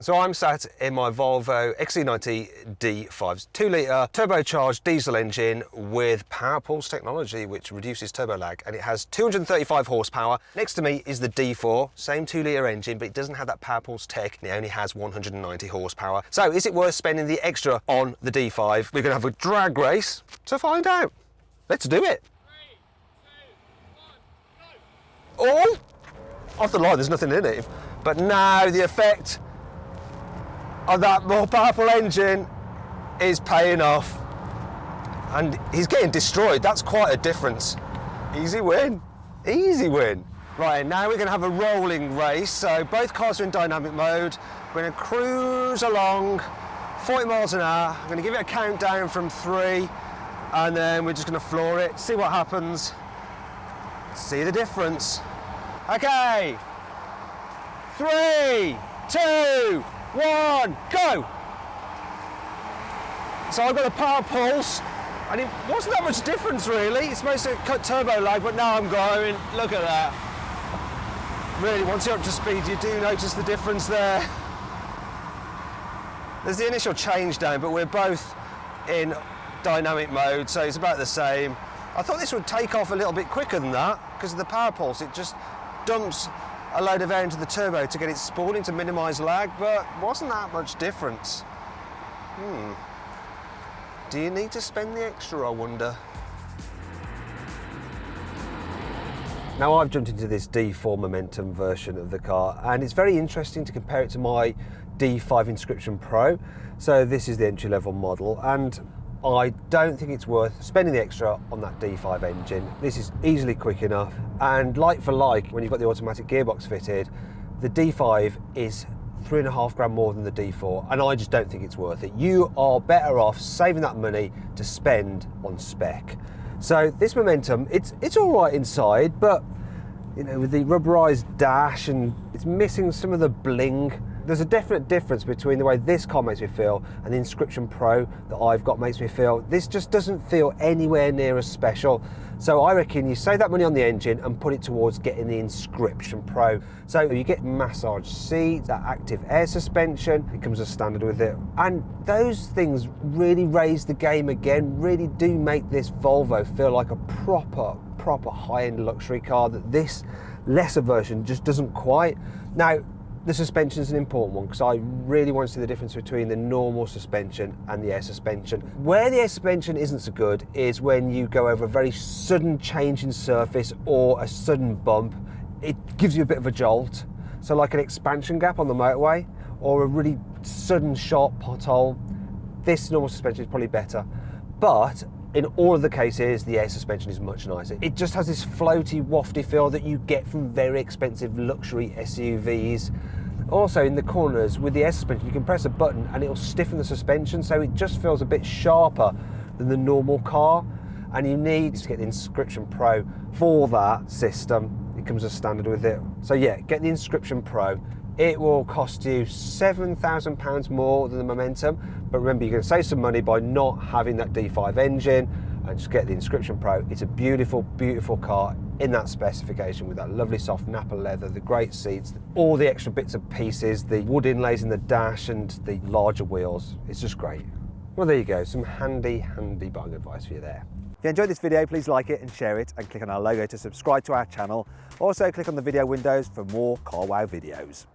So I'm sat in my Volvo XC60 D5's 2-litre turbocharged diesel engine with power pulse technology, which reduces turbo lag, and it has 235 horsepower. Next to me is the D4, same 2-litre engine, but it doesn't have that power pulse tech, and it only has 190 horsepower. So is it worth spending the extra on the D5? We're going to have a drag race to find out. Let's do it. 3, 2, 1, go. Oh, off the line, there's nothing in it. But now the effect of that more powerful engine is paying off, and he's getting destroyed. That's quite a difference. Easy win, easy win. Right, now we're going to have a rolling race. So both cars are in dynamic mode. We're going to cruise along 40 miles an hour. I'm going to give it a countdown from 3, and then we're just going to floor it, see what happens, see the difference. Okay, 3, 2, 1, go! So I've got a power pulse, and it wasn't that much difference really. It's supposed to cut turbo lag, but now I'm going, look at that. Really, once you're up to speed, you do notice the difference there. There's the initial change down, but we're both in dynamic mode, so it's about the same. I thought this would take off a little bit quicker than that, because of the power pulse. It just dumps a load of air into the turbo to get it spooling to minimise lag, but wasn't that much difference. Do you need to spend the extra, I wonder? Now I've jumped into this D4 Momentum version of the car, and it's very interesting to compare it to my D5 Inscription Pro. So this is the entry-level model, and I don't think it's worth spending the extra on that D5 engine. This is easily quick enough, and like for like, when you've got the automatic gearbox fitted, the D5 is 3.5 grand more than the D4, and I just don't think it's worth it. You are better off saving that money to spend on spec. So this Momentum, it's all right inside, but you know, with the rubberized dash, and it's missing some of the bling. There's a definite difference between the way this car makes me feel and the Inscription Pro that I've got makes me feel. This just doesn't feel anywhere near as special. So I reckon you save that money on the engine and put it towards getting the Inscription Pro. So you get massage seats, that active air suspension, it comes as standard with it. And those things really raise the game again, really do make this Volvo feel like a proper high-end luxury car that this lesser version just doesn't quite. Now, the suspension is an important one, because I really want to see the difference between the normal suspension and the air suspension. Where the air suspension isn't so good is when you go over a very sudden change in surface or a sudden bump. It gives you a bit of a jolt. So like an expansion gap on the motorway or a really sudden sharp pothole, this normal suspension is probably better. But in all of the cases, the air suspension is much nicer. It just has this floaty, wafty feel that you get from very expensive luxury SUVs. Also in the corners with the air suspension, you can press a button and it'll stiffen the suspension, so it just feels a bit sharper than the normal car. And you need to get the Inscription Pro for that system. It comes as standard with it. So yeah, get the Inscription Pro. It will cost you £7,000 more than the Momentum, but remember, you're going to save some money by not having that D5 engine, and just get the Inscription Pro. It's a beautiful, beautiful car in that specification, with that lovely soft Napa leather, the great seats, all the extra bits and pieces, the wood inlays in the dash and the larger wheels. It's just great. Well, there you go, some handy buying advice for you there. If you enjoyed this video, please like it and share it, and click on our logo to subscribe to our channel. Also click on the video windows for more CarWow videos.